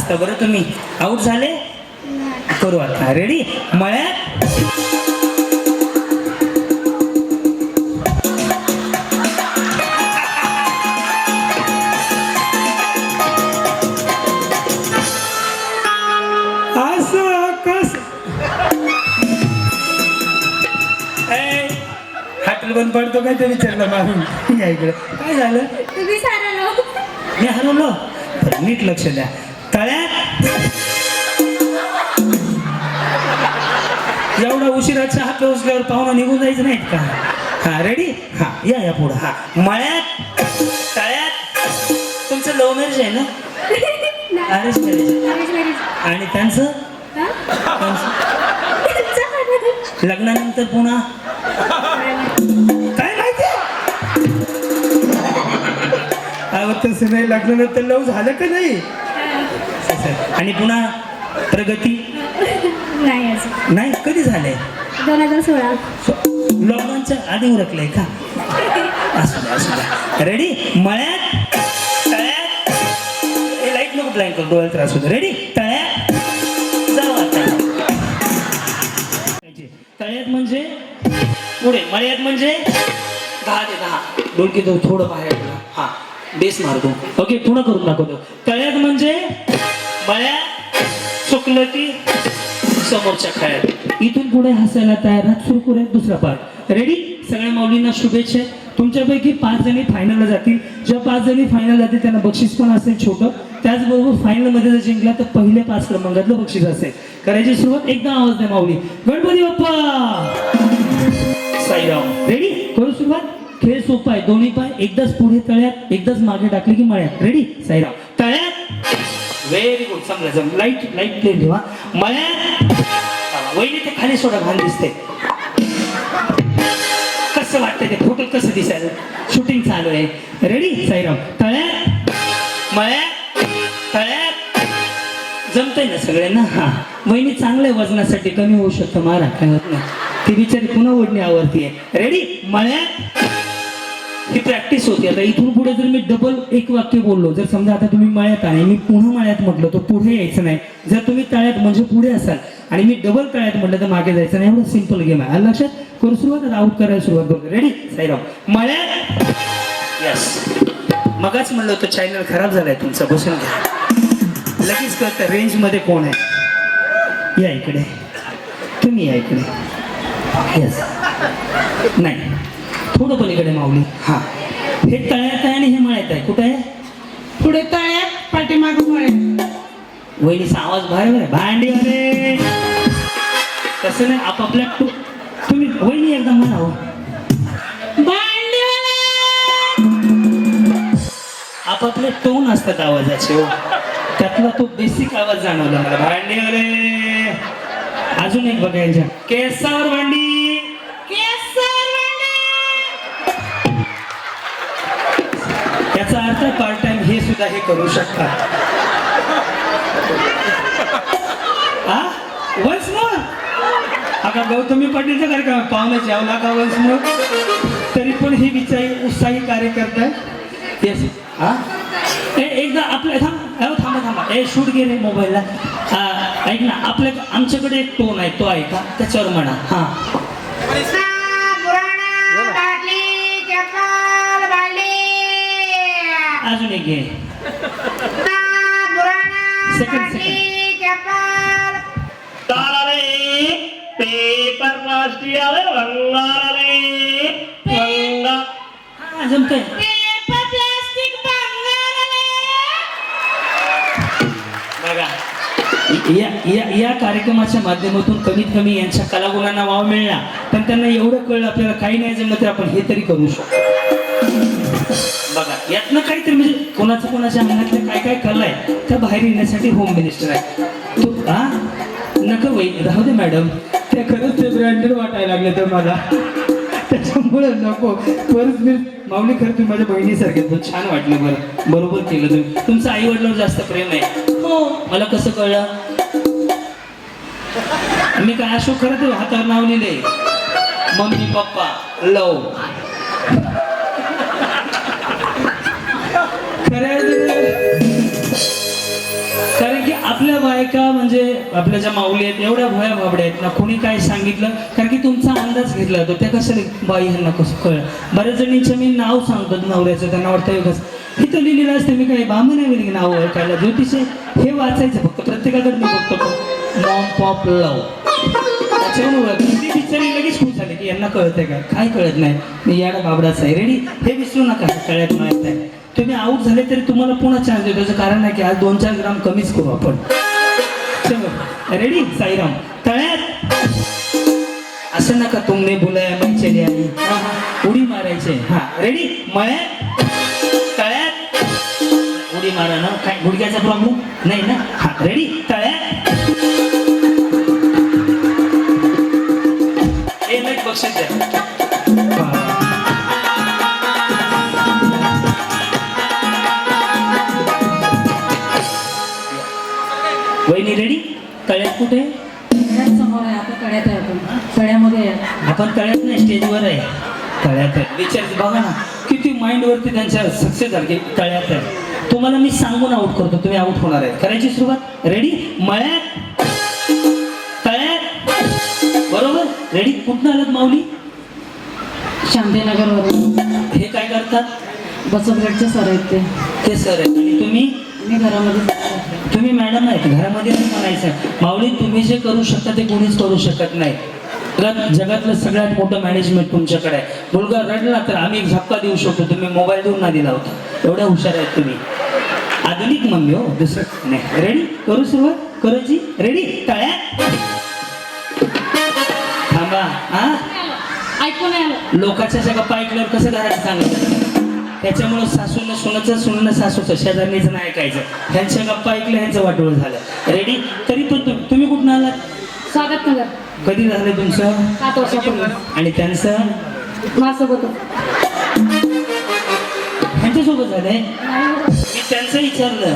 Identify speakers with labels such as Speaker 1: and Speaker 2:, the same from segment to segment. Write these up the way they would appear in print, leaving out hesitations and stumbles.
Speaker 1: असता बरं तुम्ही. आऊट झाले. करू आता. रेडी. मळ्यात असं कस हाटल बंद पडतो काय ते विचारलं मारून. या इकडे. काय झालं.
Speaker 2: तुम्ही सारलो.
Speaker 1: मी हरवलो. नीट लक्ष द्या. तळ्यात एवढा उशिरा चहा पोचल्यावर पाहुणा निघून जायचं नाहीत का. हा रेडी. हा या पुढं. हा मळ्यात तळ्यात. तुमचं लव्ह मॅरेज आहे ना. Arrange marriage. आणि त्यांचं लग्नानंतर पुन्हा काय माहिती. तसं नाही. लग्नानंतर लव झालं का नाही. आणि पुन्हा प्रगती नाही. कधी झालंय.
Speaker 2: 2016.
Speaker 1: लॉकडाऊनच्या आधी उरकलंय का. असू द्या. रेडी. मळ्यात तळ्यात. हे लाईट नको ब्लाइंड करतो. डोळ्याला त्रास होतो. रेडी. तळ्यात जाऊ आता. तळ्यात म्हणजे पुढे. मळ्यात म्हणजे 10 ते 10. डोलकी तो थोडं बाहेर. हा बेस मारतो. ओके पुन्हा करून दाखवतो. तळ्यात म्हणजे मळ्यात चुकलं की समोरच्या खेळात. इथून पुढे हसायला तयार राहत. सुरू करूयात दुसरा पार्ट. रेडी. सगळ्या माऊलींना शुभेच्छा. तुमच्यापैकी 5 जणी फायनलला जातील. ज्या 5 जणी फायनल जातील त्यांना बक्षीस पण असेल छोटं. त्याचबरोबर फायनलमध्ये जर जिंकला तर पहिल्या 5 क्रमांकातलं बक्षीस असेल. करायची सुरुवात. एकदा आवाज द्या माऊली. गणपती बाप्पा साईराम. रेडी. करू सुरुवात. खेळ सोपा आहे. दोन्ही पाय एकदाच पुढे तळ्यात एकदाच मागे टाकले की मळ्यात. रेडी. साईराम. तळ्यात. Very good. समजा लाईट प्लेन ठेवा. मळ्यात. वहिनी ते खाली सोडा. घाण दिसते. कसं वाटतं ते फोटो कसं दिसायला. शूटिंग चालू आहे. रेडी. साईराम. तळ्यात मळ्यात तळ्यात. जमतंय ना सगळ्यांना. हा वहिनी चांगल्या वजनासाठी कमी होऊ शकतं. मारा काय होत नाही. ती बिचारी पुन्हा ओढणी आवडती आहे. रेडी. मळ्यात. ही प्रॅक्टिस होती. आता इथून पुढे जर मी डबल एक वाक्य बोललो. जर समजा आता तुम्ही मळ्यात आहे मी पुन्हा मळ्यात म्हटलं तर पुढे यायचं नाही. जर तुम्ही तळ्यात म्हणजे पुढे असाल आणि मी डबल तळ्यात म्हटलं तर मागे जायचं नाही. एवढं सिंपल गेम आहे. आलं लक्षात. करू सुरुवात. आउट करायला सुरुवात करतो. रेडी. साईराम. मळ्यात. यस. मगाच म्हणलं होतं चॅनल खराब झालाय तुमचा. बसून घ्या. लगेच कळतं रेंज मध्ये कोण आहे. या इकडे. तुम्ही या इकडे. यस. नाही थोडं पलीकडे माऊली. हा हे तळ्यात आहे आणि हे मळ्यात आहे. कुठं आहे.
Speaker 3: पुढे तळ्यात पाठीमागून मळ्यात.
Speaker 1: वहिनीचा आवाज बाहेर आहे. भांडी अरे तसं नाही. आपापल्या तुम्ही वहिनी एकदा म्हणावं. आपापले टोन असतात आवाजाचे. हो त्यातला तो बेसिक आवाज जाणवला मला. भांडी अरे. अजून एक बघायच्या. केसावर भांडी. याचा अर्थ पार्ट टाइम हे सुद्धा हे करू शकतात. Once more. आता गौतमी पाटीलचं कार्यक्रम पाहुण्याचे यावला का वन्स मोर. तरी पण ही बिचारी उत्साही कार्य करताय. येस. हा एकदा आपल्या थांबा. ए शूट घे रे मोबाईलला. ऐक ना आमच्याकडे एक टोन आहे तो आहे का त्याच्यावर म्हणा. हा अजून एक घे. सेकंड. पेपर जमतंय. बघा या कार्यक्रमाच्या माध्यमातून कमीत कमी यांच्या कलागुणांना वाव मिळला. पण त्यांना एवढं कळलं आपल्याला काही नाही जमलं तर आपण हे तरी करू शकतो. बघा यातनं काहीतरी म्हणजे कोणाच्या मनातल्या काय काय कला आहे त्या बाहेर येण्यासाठी होम मिनिस्टर आहे तो. नका वही राहू दे मॅडम. त्या खरंच ते ब्रँडेड वाटायला लागले तर मला. त्याच्यामुळे नको. परत मी माऊली खरं तुम्ही माझ्या बहिणीसारखे पण छान वाटलं. बरं बरोबर केलं तुम्ही. तुमचं आई वडिलांवर जास्त प्रेम आहे. हो मला कसं कळलं. मी काय अशोक खरं ते हातावर नाव लिहिले. मम्मी पप्पा लव. कारण की आपल्या बायका म्हणजे आपल्या ज्या माऊली आहेत एवढ्या भोया भाबड्या आहेत ना, कोणी काय सांगितलं कारण की तुमचा अंदाज घेतला जातो त्या कशाला बाई ह्यांना कसं कळ. बऱ्याच जणींचं मी नाव सांगतो नवऱ्याचं, त्यांना वाटतं कसं इथं लिहिलेलं असतं. मी काही बामण आहे मी नाव ओळखायला, ज्योतिष हे वाचायचं फक्त, प्रत्येकाकडे मी बघतो मॉम पॉप लव त्याच्यावर ओळख. ती बिचारी लगेच खुश झाली की यांना कळतंय काय कळत नाही, मी याडा बाबडाच आहे. रेडी, हे विसरू नका तळ्यात माहित आहे. तुम्ही आऊट झाले तरी तुम्हाला पुन्हा चान्स देतो, त्याचं कारण आहे की आज 2-4 ग्राम कमीच करू आपण. चलो रेडी, साईराम. तळ्यात असं नका तुमने बुलाया मैं चली आई, उडी मारायचे. हा रेडी, मळ्यात तळ्यात उडी मारा ना, काय गुडघ्याचा प्रॉब्लेम नाही ना. हा रेडी, तळ्यात एक बक्षीस द्या. वहिनी रेडी, तळ्यात कुठे?
Speaker 3: समोर आहे, आता कड्यात आहे, आपण कड्यामध्ये आहे.
Speaker 1: आपण तळ्यात नाही, स्टेजवर आहे. तळ्यात आहे, विचार बघा ना किती माइंड वरती त्यांच्या सक्सेस झाली. तळ्यात आहे, तुम्हाला मी सांगून आउट करतो, तुम्ही आउट होणार आहे. करायची सुरुवात. रेडी, मळ्यात तळ्यात बरोबर. रेडी, कुठं आलात माऊली?
Speaker 3: शांतीनगरवरून.
Speaker 1: हे काय करतात?
Speaker 3: बचतगटचे सर आहेत
Speaker 1: ते सर आहेत. आणि तुम्ही?
Speaker 3: मी घरामध्ये.
Speaker 1: तुम्ही मॅडम आहेत, घरामध्ये नाही म्हणायचं. माऊली तुम्ही जे करू शकता ते कोणीच करू शकत नाही. जगातलं सगळ्यात मोठं मॅनेजमेंट तुमच्याकडे आहे. मुलगा रडला तर आम्ही एक झपका देऊ शकतो, तुम्ही मोबाईल देऊन ना दिला होता. एवढ्या हुशार आहेत तुम्ही, आधुनिक मम्मी हो, दुसरं नाही. रेडी, करू सुरुवात करायची. रेडी, तळ्यात थांबा. हा
Speaker 3: ऐकून आलं.
Speaker 1: लोकांच्या ज्या गप्पा ऐकल्यावर कसं करायचं सांगितलं. त्याच्यामुळं सासूनं सुनाचं, सुनानं सासूचं, शेजारणीचं नाही ऐकायचं. ह्यांच्या गप्पा ऐकल्या ह्यांचं वाटोळ झालं. रेडी, तरी पण तुम्ही कुठून आलात?
Speaker 3: स्वागत नगर.
Speaker 1: कधी झालं तुमचं?
Speaker 3: 7 वर्षापूर्वी.
Speaker 1: आणि त्यांचं?
Speaker 3: माझ्यासोबत
Speaker 1: ह्यांच्यासोबत झालंय. मी त्यांचं विचारलं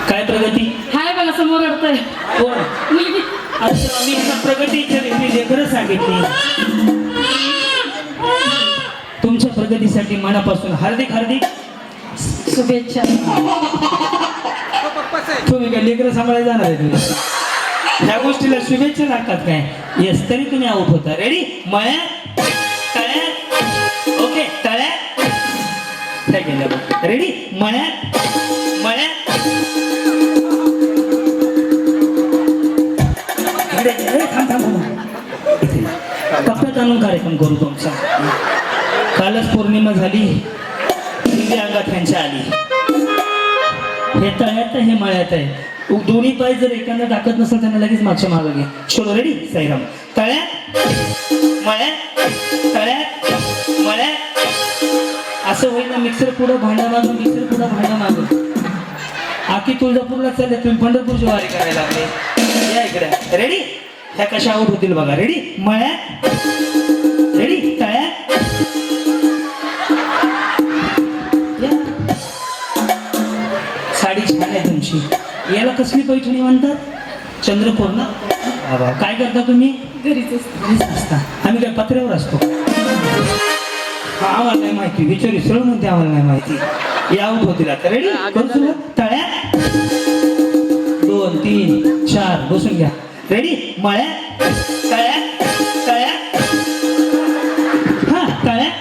Speaker 1: काय प्रगती
Speaker 3: हाय बघा, समोर अडतंय.
Speaker 1: कोण?
Speaker 3: मुलगी.
Speaker 1: अच्छा, मी ह्यांना प्रगती विचारली, मी लेकरं सांगितली. तुमच्या प्रगतीसाठी मनापासून हार्दिक हार्दिक
Speaker 3: शुभेच्छा.
Speaker 1: तुम्ही काय लेकरं सांभाळायला जाणार आहे तुम्ही? ह्या गोष्टीला शुभेच्छा लागतात काय? येस, तरी तुम्ही आउट होता. रेडी, मळ्यात तळ्यात. ओके, तळ्यात काय केलं? रेडी, मळ्यात कप्प्यात आणून कार्यक्रम करू तुमचा. कालच पौर्णिमा झाली, दिव्य अंगात ह्यांच्या आली. हे तळ्यात आहे, हे मळ्यात आहे. दोन्ही पाय जर एखादा टाकत नसेल त्यांना लगेच मागच्या मागं घे. चलो रेडी, साईराम. तळ्यात मळ्यात असं होईल ना, मिक्सर पुढं भांडा मागं, मिक्सर पुढं भांडा मागं. आखी तुळजापूरला चालले, तुम्ही पंढरपूरची वारी करायला लागले. या इकडे. रेडी, ह्या कशा आउट होतील बघा. रेडी, मळ्यात रेडी, तळ्यात साडी छान आहे तुमची. याला कसली पैठणी म्हणतात? चंद्रपूर ना. काय करता तुम्ही?
Speaker 3: घरीच
Speaker 1: असता. आम्ही काय पत्र्यावर असतो? आम्हाला नाही माहिती, विचारी सरळ म्हणते आम्हाला नाही माहिती. या आउट होतील आता. रेडी, करू सुरुवात. तळ्यात 2, 3, 4 बसून घ्या. रेडी, मळ्यात तळ्यात हा तळ्यात.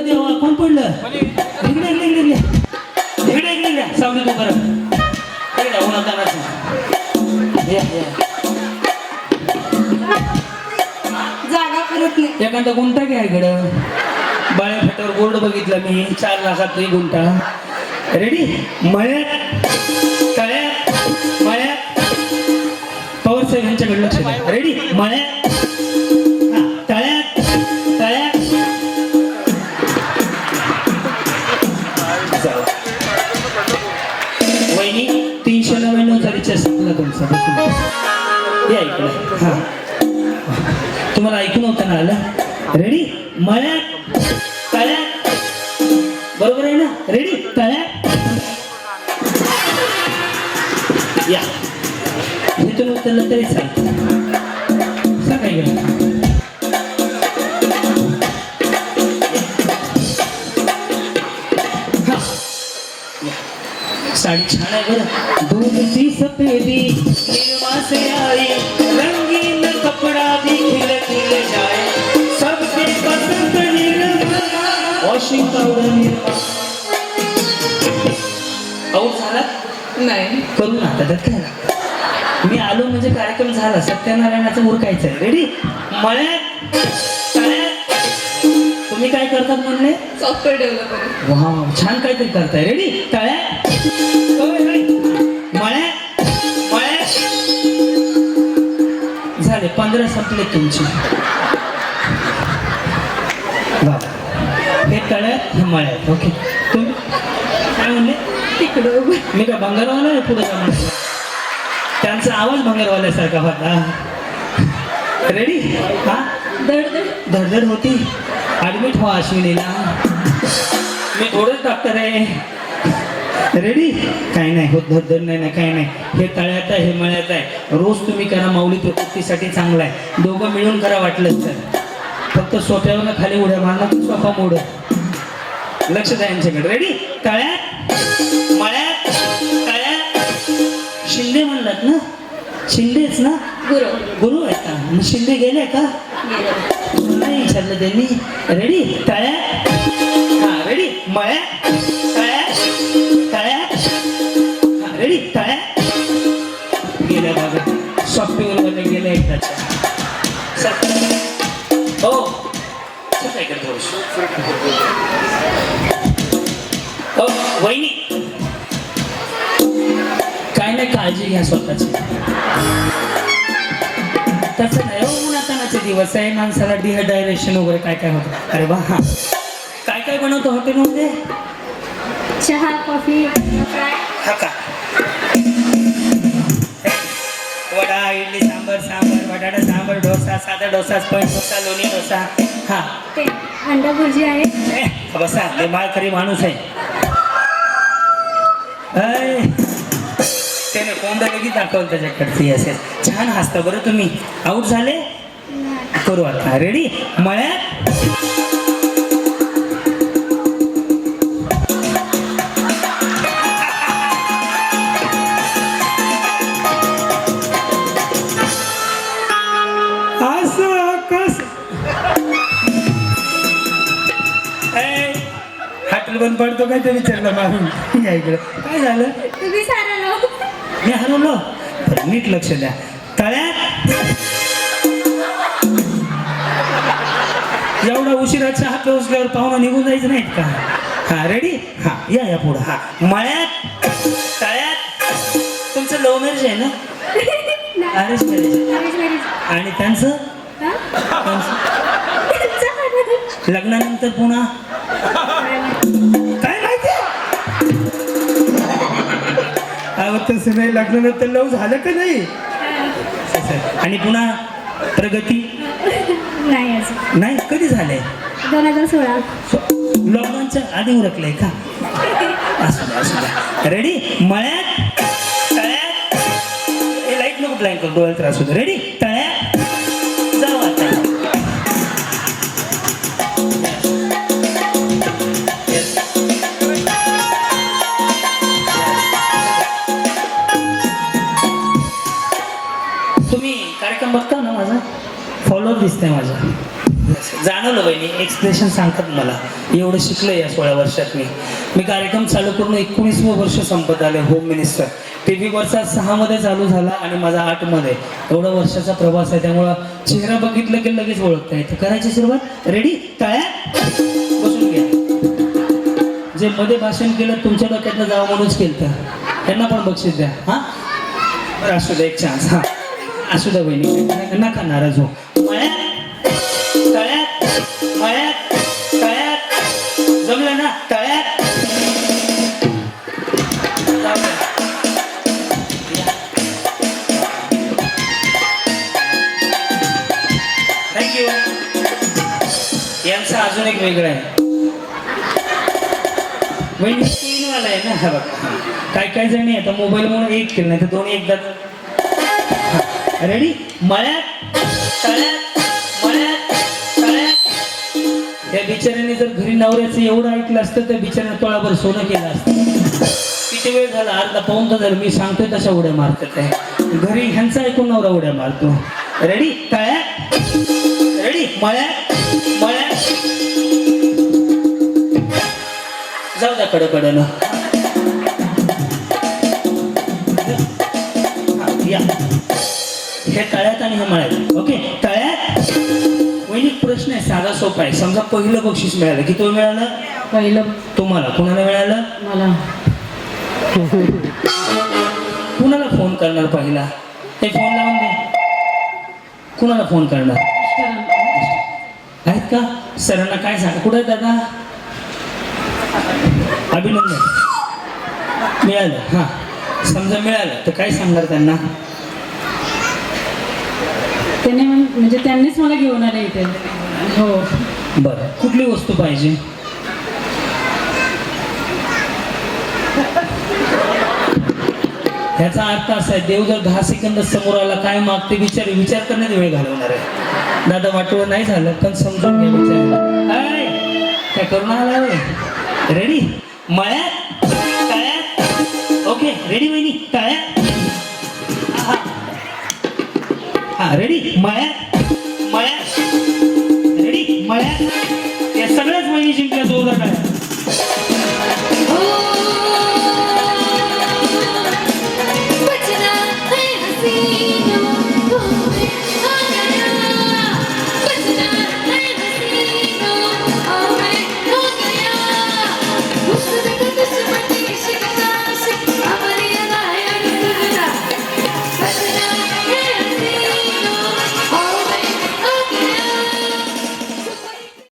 Speaker 1: देवा कोण पडलं? इकडे सावली तू बरं
Speaker 3: जागा करत नाही.
Speaker 1: एखादा गुंटा घ्या इकडं. बाळ्या फाट्यावर बोर्ड बघितला मी, 4 लाखात नाही गुंटा. रेडी, मळ्यात पवार साहेब यांच्याकडे लक्ष द्या. रेडी, मळ्यात तळ्यात वहिनी 399 रिचार्ज संपला तुमचा. या इकडे. हा, तुम्हाला ऐकून होतं ना आलं? रेडी, मळ्यात तळ्यात बरोबर आहे ना? रेडी, तळ्यात या. हे तुम्ही उतरलं तरी चालतं. सकाळी गेलं. साडी छान आहे बरं. दूध सी सफेदी निरमा से आई रंगीन कपड़ा भी खिल खिल जाए सबके पसंद Nirma washing powder Nirma. Out झाला
Speaker 3: नाही
Speaker 1: करून आता त्यात काय लागतं. मी आलो म्हणजे कार्यक्रम झाला. सत्यनारायणाचं उरकायचं आहे. रेडी. मळ्यात तळ्यात तुम्ही काय करतात म्हणले.
Speaker 3: Software developer.
Speaker 1: वा छान काहीतरी करताय. रेडी. तळ्यात मळ्यात मळ्यात झाले 15 संपले तुमचे. वा हे तळ्यात हे मळ्यात. ओके तुम्ही काय म्हणले.
Speaker 3: तिकडं
Speaker 1: मी का भंगारवाला आहे पुढे जाणार. त्यांचा आवाज भंगारवाल्यासारखा होता. रेडी. हा
Speaker 3: धडधड
Speaker 1: धडधड होती. ऍडमिट व्हा अश्विनीला. मी थोडंच डॉक्टर आहे. रेडी. काही नाही होत धडधड नाही ना काही नाही. हे तळ्यात आहे हे मळ्यात आहे. रोज तुम्ही करा माऊली प्रकृतीसाठी चांगला आहे. दोघं मिळून करा वाटलं तर. फक्त सोप्यावर खाली उड्या मारला तर सोपा मोड. लक्ष द्या यांच्याकडे. रेडी. तळ्यात मळ्यात तळ्यात. शिंदे म्हणलात ना. शिंदेच ना.
Speaker 3: गुरु
Speaker 1: गुरु आहेत का. मग शिंदे गेले का
Speaker 3: गेलं.
Speaker 1: नाही विचारलं त्यांनी. रेडी. तळ्यात हा रेडी. मळ्यात तळ्यात तळ्यात हा रेडी. तळ्यात गेल्या बाबा सॉफ्टवेअर मध्ये गेल्या एकदाच्या. हो काय करतो हो वहिनी काय नाही काळजी घ्या स्वतःची. तसं नाही हो. उन्हातानाचे दिवस आहे. माणसाला डिहायड्रेशन वगैरे काय काय होतं. अरे वा हा काय काय बनवतो हॉटेलमध्ये.
Speaker 2: चहा कॉफी फ्राय.
Speaker 1: हा का वडा इडली सांबर सांबर बटाटा सांबर डोसा साधा डोसा स्पंज डोसा लोणी डोसा. हा
Speaker 2: ते अंडा भुर्जी आहे.
Speaker 1: बसा ते माळकरी माणूस आहे. त्याने कोंबडा लगेच दाखवलं त्याच्याकडची असेल. छान हसता बरं तुम्ही. आऊट झाले. करू आता. रेडी. मळ्यात असं कस हॉटेल बंद पडतो काय ते विचारलं मारून. या इकडं काय झालं.
Speaker 2: तुम्ही सारलो.
Speaker 1: मी हरवलो. नीट लक्ष द्या. तळ्यात एवढा उशिरा चहा पोहोचल्यावर पाहुणा निघून जायचं नाहीत का. हा रेडी. हा या पुढं. हा मळ्यात तळ्यात. तुमचं लव्ह मॅरेज आहे ना. Arrange marriage. आणि त्यांचं लग्नानंतर पुन्हा काय माहिती. तसं नाही. लग्नानंतर लव झालं का नाही. आणि पुन्हा प्रगती
Speaker 2: नाही अजून.
Speaker 1: नाही. कधी झालंय.
Speaker 2: 2016.
Speaker 1: लॉकडाऊनच्या आधी उरकलंय का. असू द्या असू द्या. रेडी. मळ्यात तळ्यात हे लाईट नको ब्लँक करू डोळ्यात त्रास होतो. रेडी. तळ्यात जाऊ आता. तुम्ही कार्यक्रम बघता ना माझा. फॉलोअर दिसतंय माझा. जाणवलं बहिणी. एक्सप्रेशन सांगतात मला. एवढं शिकलोय या 16 वर्षात. मी कार्यक्रम चालू करून 19वं वर्ष संपत आले. होम मिनिस्टर TV वरचा 6 मध्ये चालू झाला आणि माझा 8 मध्ये. एवढा वर्षाचा प्रवास आहे. त्यामुळं चेहरा बघितलं की लगेच ओळखता येतं. करायची सुरुवात. रेडी. तळ्यात बसून घ्या. जे मध्ये भाषण केलं तुमच्या डोक्यातनं जावं म्हणूनच केलं त्यांना पण बक्षीस द्या. हा बरं असू द्या एक चान्स. हा असू द्या बहिणी नका नाराज हो. मळ्यात तळ्यात मळ्यात तळ्यात. जमलं ना. तळ्यात थँक्यू. यांचं अजून एक वेगळं आहे. वहिनी 3 वाला आहे ना. हा बघा काय काय जणी आता मोबाईलमुळे 1 केलं नाही तर 2 एकदा. रेडी. मळ्यात तळ्यात मळ्यात तळ्यात. या बिचाऱ्याने जर घरी नवऱ्याचं एवढं ऐकलं असतं तर बिचाऱ्याने तोळाभर सोनं केलं असतं. किती वेळ झाला अर्धा पाऊण तर झालं मी सांगतोय तशा उड्या मारतात आहे घरी ह्यांचा ऐकून नवरा उड्या मारतो रेडी तळ्या रेडी मळ्या मळ्या जाऊ द्या कडकडनं या हे तळ्यात आणि हे मळ्यात ओके तळ्यात वैनिक प्रश्न आहे साधा सोपा आहे समजा पहिलं बक्षीस मिळालं किती मिळालं
Speaker 3: पहिलं
Speaker 1: तुम्हाला कुणाला मिळालं
Speaker 3: मला
Speaker 1: कुणाला फोन करणार पहिला ते फोन लावून दे कुणाला फोन करणार आहेत का सरांना काय सांग कुठे आहे दादा अभिनंदन मिळालं हां समजा मिळालं तर काय सांगणार त्यांना
Speaker 3: त्याने म्हणजे त्यांनीच मला घेऊन आले इथे हो
Speaker 1: बरं कुठली वस्तू पाहिजे ह्याचा अर्थ असा आहे देव जर 10 सेकंद समोर आला काय मागते विचार करण्यात वेळ घालवणार आहे दादा वाटवं नाही झालं पण समजून घे विचार काय करून आला रेडी मळ्यात तळ्यात ओके रेडी वहिनी तळ्यात हा रेडी मळ्यात रेडी मळ्यात या सगळ्याच वहिनी जिंकल्या जोरदार